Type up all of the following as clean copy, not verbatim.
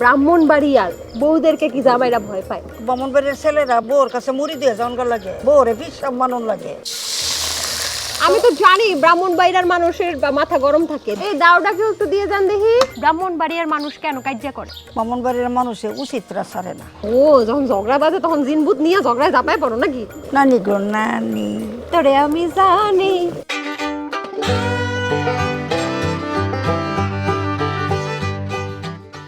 ব্রাহ্মণবাড়িয়ার বউদেরকে কি জামাইরা ভয় পায়? ব্রাহ্মণবাড়ির ছেলেরা বউর কাছে মুড়ি দিয়ে জনগণ লাগে, বউরে বিশ্বাস মানন লাগে। আমি তো জানি ব্রাহ্মণবাড়িয়ার মানুষের মাথা গরম থাকে। এই দাওটাকেও একটু দিয়ে যান দেখি। ব্রাহ্মণবাড়িয়ার মানুষ কেন কাজ্জা করে? ব্রাহ্মণবাড়ির মানুষে উচিতরা ছাড়ে না। ও যখন ঝগড়া বাজে তখন জিনভূত নিয়ে ঝগড়ায় ঝাঁপায় পড়ো নাকি? নানি গো নানি তোরে আমি জানি।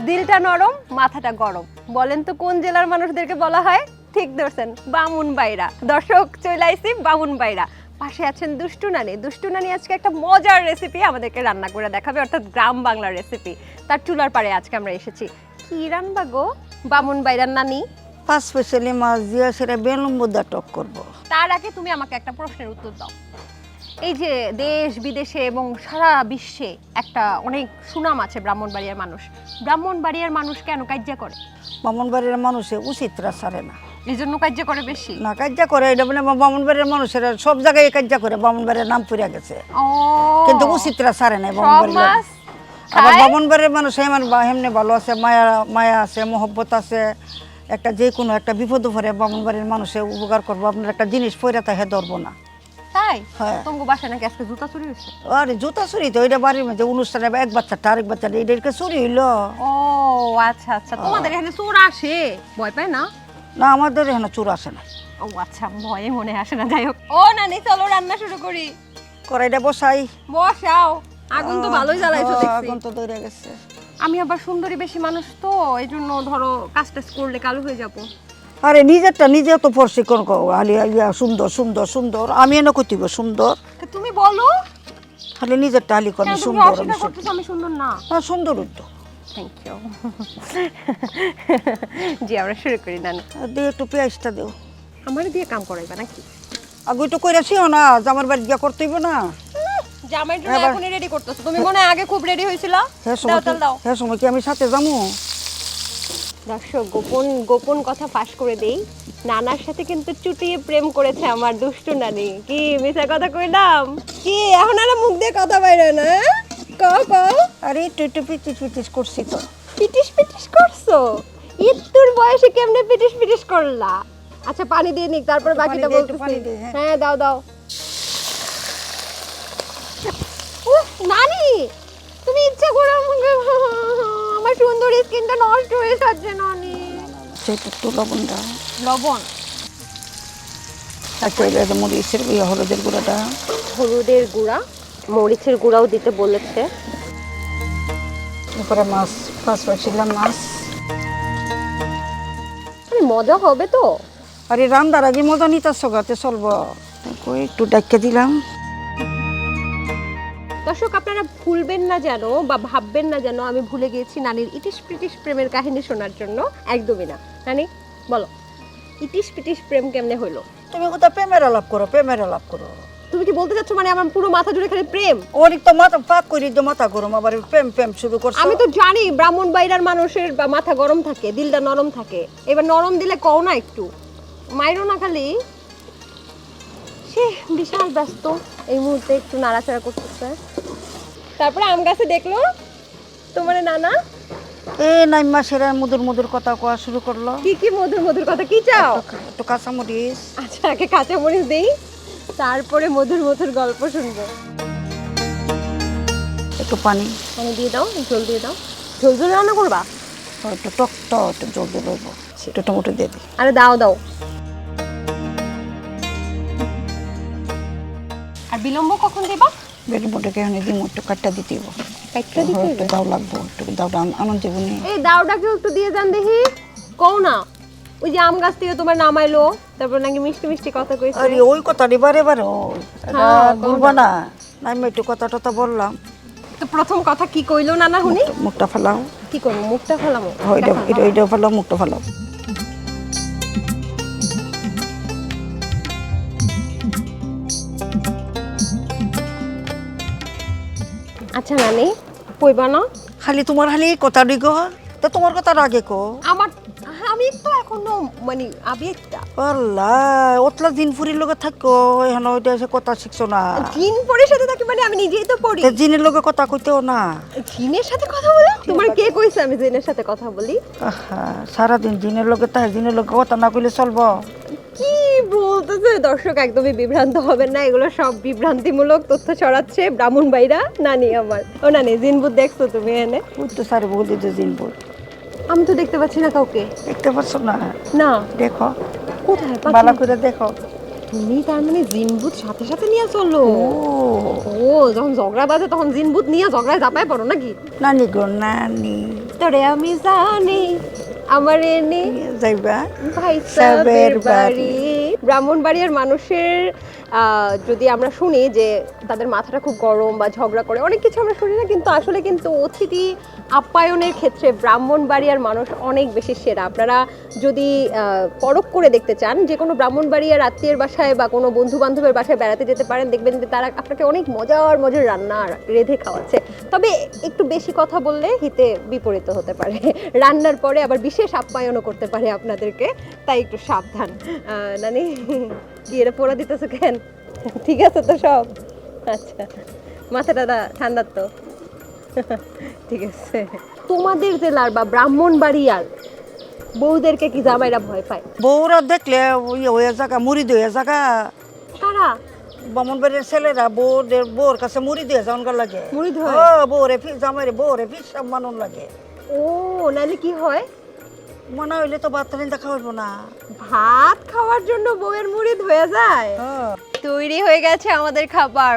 দিলটা নরম মাথাটা গরম, বলেন তো কোন জেলার মানুষদেরকে বলা হয়? ঠিক ধরছেন, ব্রাহ্মণবাড়িয়া। দর্শক চলে আইছি ব্রাহ্মণবাড়িয়া। পাশে আছেন দুষ্টু নানি। দুষ্টু নানি আজকে একটা মজার রেসিপি আমাদেরকে রান্না করে দেখাবে, অর্থাৎ গ্রাম বাংলার রেসিপি। তার চুলার পাড়ে আজকে আমরা এসেছি। কি রান্না গো ব্রাহ্মণবাড়িয়ার নানি? পাঁচ স্পেশালি মাছ দিয়ে সেটা বেলম্বু নাটক করবো। তার আগে তুমি আমাকে একটা প্রশ্নের উত্তর দাও। এই যে দেশ বিদেশে এবং সারা বিশ্বে একটা অনেক সুনাম আছে ব্রাহ্মণবাড়িয়ার মানুষ, ব্রাহ্মণবাড়িয়ার মানুষ কেন কাজ্জা করে? ব্রাহ্মণবাড়ির মানুষে উচিতরা ছাড়ে না। এই জন্য কাজ্জা করে বেশি? না, কাজ্জা করে এটা মানে ব্রাহ্মণবাড়ির মানুষেরা সব জায়গায় কাজ্জা করে, ব্রাহ্মণবাড়ির নাম পড়ে গেছে, কিন্তু উচিতরা ছাড়ে না ব্রাহ্মণবাড়ির। আবার ব্রাহ্মণবাড়ির মানুষ এমনি ভালো আছে, মায়া মায়া আছে, মহব্বত আছে। একটা যে কোনো একটা বিপদ পরে ব্রাহ্মণবাড়ির মানুষে উপকার করবো, আপনার একটা জিনিস পরে তাকে ধরবো না। তাই? হ্যাঁ। তোমার বাসায় নাকি আজকে জুতা চুরি হয়েছে? আরে জুতা চুরি তো ওইটা বাড়ির মধ্যে অনুষ্ঠানে এক বাচ্চাটা আরেক বাচ্চাটা এদেরকে চুরি হইলো। ও আচ্ছা আচ্ছা, তোমাদের এখানে চোর আসে, ভয় পায় না? না, আমাদের এখানে চোর আসে না। ও আচ্ছা, ভয়ে মনে আসে না। যাই হোক, ও নানি চলো রান্না শুরু করি। কড়াইটা বসাই। বসাও, আগুন তো ভালোই জ্বালাইছো দেখছি। আগুন তো ধরে গেছে। আমি আবার সুন্দরী বেশি মানুষ তো, এই জন্য ধরো কাজ টাজ করলে কালো হয়ে যাবো। আরে নিজেরটা নিজে তো প্রশিক্ষণ করো, আলিয়া সুন্দর সুন্দর সুন্দর, আমি এনে কইব সুন্দর। তুমি বলো খালি নিজেরটা আলি করি কেন তুমি সুন্দর। অস্বীকার করতেছো আমি সুন্দর না? হ্যাঁ, সুন্দর তো। Thank you. জি, আমরা শুরু করি নানু। দিয়ে একটু পেঁয়াজটা দেও। আমার দিয়ে কাম করাইবা নাকি? আগে একটু কইরাছিও না, জামার বাড়ি গিয়া করতে হইব না। জামাইয়ের জন্য এখনই রেডি করতেছো? তুমি মনে হয় আগে খুব রেডি হইছিলা। দাও তাল দাও। হ্যাঁ, সময় কি আমি সাথে যাবো? দর্শক গোপন গোপন কথা ফাঁস করে দেই, নানার সাথে কিন্তু চুটিয়ে প্রেম করেছে আমার দুষ্টু নানি। কি মিছা কথা কইলাম? কি এখন আর মুখ দিয়ে কথা বাইরে না? কও কও। আরে একটু একটু পিটিস পিটিস করছি তো। পিটিস পিটিস করছো? ইত্তুর বয়সে কেমনে পিটিস পিটিস করলা? আচ্ছা পানি দিয়ে নিক, তারপর বাকিটা বলতেছি। হ্যাঁ দাও দাও। উফ নানি, তুমি ইচ্ছা করে আমার সুন্দর স্কিনটা নষ্ট হয়ে যাচ্ছে নানি। একটু লবণ দাও। লবণ? আচ্ছা, এটা মরিচের হলুদের গুঁড়াটা। হলুদের গুঁড়া, মরিচের গুঁড়াও দিতে বলেছে। এরপরে মাছ, পাঁচ পাঁচছিলাম মাছ। মজা হবে তো? আরে রান্নার আগে মজা নিতেছ গাতে চলবো। একটু ডাক্কা দিলাম। দর্শক আপনারা ভুলবেন না যেন বা ভাববেন না যেন আমি ভুলে গিয়েছি নানির ইটিশ পিটিশ প্রেমের কাহিনী শোনার জন্য। একদমই না। নানি বলো, ইটিশ পিটিশ প্রেম কেমনে হইলো? তুমি কোথাও প্রেমের আলাপ করো, প্রেমের আলাপ করো। তুমি কি বলতে চাচ্ছ মানে আমার পুরো মাথা জুড়ে খালি প্রেম? ওরই তো মাথা পাক করি, তো মাথা গরম, আবার প্রেম প্রেম শুরু করছো। আমি তো জানি ব্রাহ্মণবাড়িয়ার মানুষের মাথা গরম থাকে, দিলটা নরম থাকে। এবার নরম দিলে কও না একটু, মাইরো না খালি। সে বিশাল ব্যস্ত এই মুহূর্তে, একটু নাড়াচাড়া করতেছে। তারপরে আম গাছে দেখলো তোমার নানা নাই মাসের মধুর মধুর কথা কোয়া শুরু করলো। কি কি মধুর মধুর কথা? কি চাও? একটু কাঁচামরিচ। আচ্ছা আগে কাঁচামরিচ দেই, তারপরে মধুর মধুর গল্প শুনবো। একটু পানি পানি দিয়ে দাও, ঝোল দিয়ে দাও। ঝোল ঝোল রান্না করবা? একটু টক টক একটু জল দিয়ে দেবো, একটু টমেটো দিয়ে দিই। আরে দাও দাও। আর বিলম্ব কখন দেবা? বেলুনটাকে এখানে দিই, একটু কাটটা দিতে হইব। কাটটা দিতে হবে? একটু দাও লাগবো, একটু দাওটা আনন্দ জীবনে। এই দাওটাকেও একটু দিয়ে যান দেখি। কও না ওই যে আম গাছ থেকে তোমার নামাইলো, তারপর নাকি মিষ্টি মিষ্টি কথা কইছে। আরে ওই কথাটি বারে বারে বলবো না, আমি একটু কথা টথা বললাম। তো প্রথম কথা কি কইলো নানা শুনি? মুখটা ফেলাও। কি করবো? মুখটা ফেলামো? এটা ফেলাও, মুখটা ফেলাও। আচ্ছা নানি কইবা না? খালি তোমার খালি কথা দিগো। তো তোমার কথা আগে কো আমি তো এখনো মানে আবেগটা আল্লাহ ওতলা দিন ফুরির লগে থাকো এখন ওইটা এসে কথা শিখছো না জিন পরির সাথে থাকি মানে আমি নিজেই তো পড়ি জিনের লগে কথা কইতেও না জিনের সাথে কথা বলো তোমার কে কইছে আমি জিনের সাথে কথা বলি সারাদিন জিনের লগে তাই জিনের লগে কথা না কইলে চলবো কি বলতেছে দর্শক একদমই বিভ্রান্ত হবেন না এগুলো সব বিভ্রান্তিমূলক তথ্য ছড়াচ্ছে ব্রাহ্মণবাড়িয়া নানি আমার ও নানি জিনভূত দেখছো তুমি এনে বুঝতে সারে বলতে যে জিনপুর আমি তো দেখতে পাচ্ছি না কাউকে দেখতে পাচ্ছ না না দেখো কোথায় ভালো করে দেখো তুমি তার মানে জিনভূত সাথে সাথে নিয়ে চলো ও যখন ঝগড়া বাজে তখন জিনভূত নিয়ে ঝগড়ায় চাপায় পড়ো নাকি নানি গো নানি তোরে আমি জানি আমার এনে যাইবা ভাই সাহেবের বাড়ি ব্রাহ্মণবাড়িয়ার মানুষের যদি আমরা শুনি যে তাদের মাথাটা খুব গরম বা ঝগড়া করে অনেক কিছু আমরা শুনি না কিন্তু আসলে কিন্তু অতিথি আপ্যায়নের ক্ষেত্রে ব্রাহ্মণবাড়িয়ার মানুষ অনেক বেশি সেরা আপনারা যদি পরখ করে দেখতে চান যে কোনো ব্রাহ্মণবাড়িয়ার আত্মীয়ের বাসায় বা কোনো বন্ধু বান্ধবের বাসায় বেড়াতে যেতে পারেন দেখবেন যে তারা আপনাকে অনেক মজার মজার রান্না রেঁধে খাওয়াচ্ছে তবে একটু বেশি কথা বললে হিতে বিপরীত হতে পারে রান্নার পরে আবার বিশেষ আপ্যায়নও করতে পারে আপনাদেরকে তাই একটু সাবধান নানি কি এটা পোড়া দিতেছো কেন ঠিক আছে তো সব আচ্ছা মাথাটা ঠান্ডা তো ঠিক আছে তোমাদের জেলার বা ব্রাহ্মণবাড়িয়ার বউদেরকে কি জামাইরা ভয় পায় বউরা দেখলে ওই জায়গা মুড়ি দিয়ে জায়গা কারা ব্রাহ্মণবাড়ির ছেলেরা বউর কাছে মুড়ি দিয়ে যাওয়ান লাগে মুড়ি ধোয় বউরে জামাইরে বউরে ফিস মানন লাগে ও নালে কি হয় মনে হইলে তো ভাত দেখা হইব না ভাত খাওয়ার জন্য বউয়ের মুড়ি ধুয়ে যায় তৈরি হয়ে গেছে আমাদের খাবার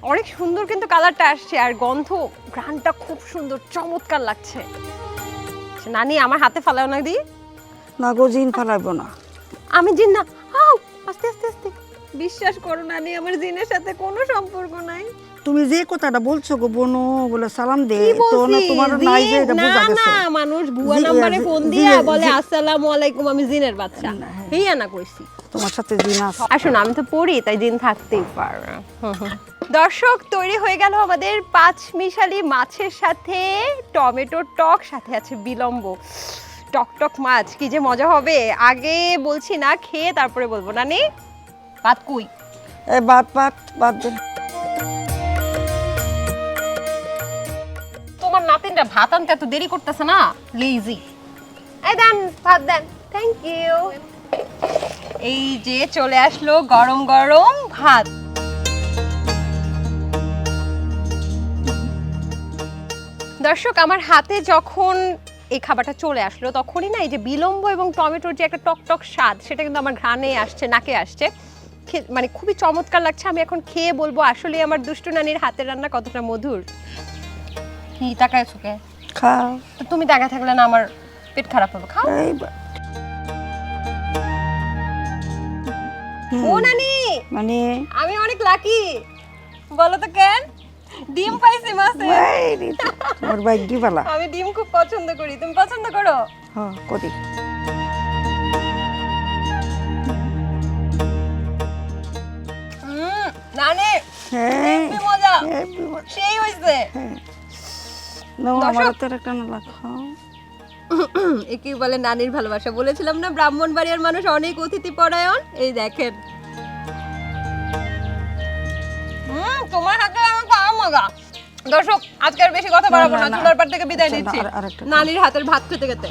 অনেক সুন্দর কিন্তু কালারটা আসছে আর গন্ধ ঘ্রাণটা খুব সুন্দর চমৎকার লাগছে নানি আমার হাতে ফালাও না দি না গো জিন ফালাইব না আমি জিন না আস্তে আস্তে আস্তে বিশ্বাস করো নানি আমার জিনের সাথে কোনো সম্পর্ক নাই তুমি যে কথাটা বলছো গো বোনো বলে সালাম দে তো না তোমার নাই যে এটা বোঝা গেছে না মানুষ ভুয়া নম্বরে ফোন দিয়া বলে আসসালামু আলাইকুম আমি জিনের বাচ্চা হেইয়া না কইছি তোমার সাথে জিন আছে আসুন আমি তো পড়ি তাই জিন থাকতেই পারে দর্শক তৈরি হয়ে গেল আমাদের পাঁচমিশালি মাছের সাথে টমেটো টক সাথে আছে বিলম্ব টক মাছ কি যে মজা হবে আগে বলছি না খেয়ে তারপরে বলবো নানি ভাত কই এই ভাত দেন তোমার নাতিনটা ভাত আনতে এত দেরি করতেছে না লেজি এই দেন ভাত দেন থ্যাংক ইউ এই যে চলে আসলো গরম গরম ভাত দর্শক আমার হাতে যখন এই খাবারটা চলে আসলো তখনই না এই যে বিলম্ব এবং টমেটোর যে একটা টক স্বাদ সেটা কিন্তু আমার ঘ্রাণে আসছে নাকে আসছে মানে খুবই চমৎকার লাগছে আমি এখন খেয়ে বলবো আসলে আমার দুষ্টু নানির হাতের রান্না কতটা মধুর কি তাকায় চোখে খাও তো তুমি তাকায় থাকলে না আমার পেট খারাপ হবে খাও ও নানি মানে আমি অনেক লাকি বলো তো কেন ডিম পাইছি মাছে তোমার ভাগ্য ভালো আমি ডিম খুব পছন্দ করি তুমি পছন্দ করো হ্যাঁ করি নানি হেভি মজা সেই হইছে নাও আমার তো একটা না লাগাও একই বলে নানির ভালোবাসা বলেছিলাম না ব্রাহ্মণবাড়িয়ার মানুষ অনেক অতিথি পরায়ণ এই দেখেন তোমার হাতে আমার খাওয়া মজা দর্শক আজকে আর বেশি কথা বাড়াবো না চুলার পাড় থেকে বিদায় নিচ্ছি নানির হাতের ভাত খেতে খেতে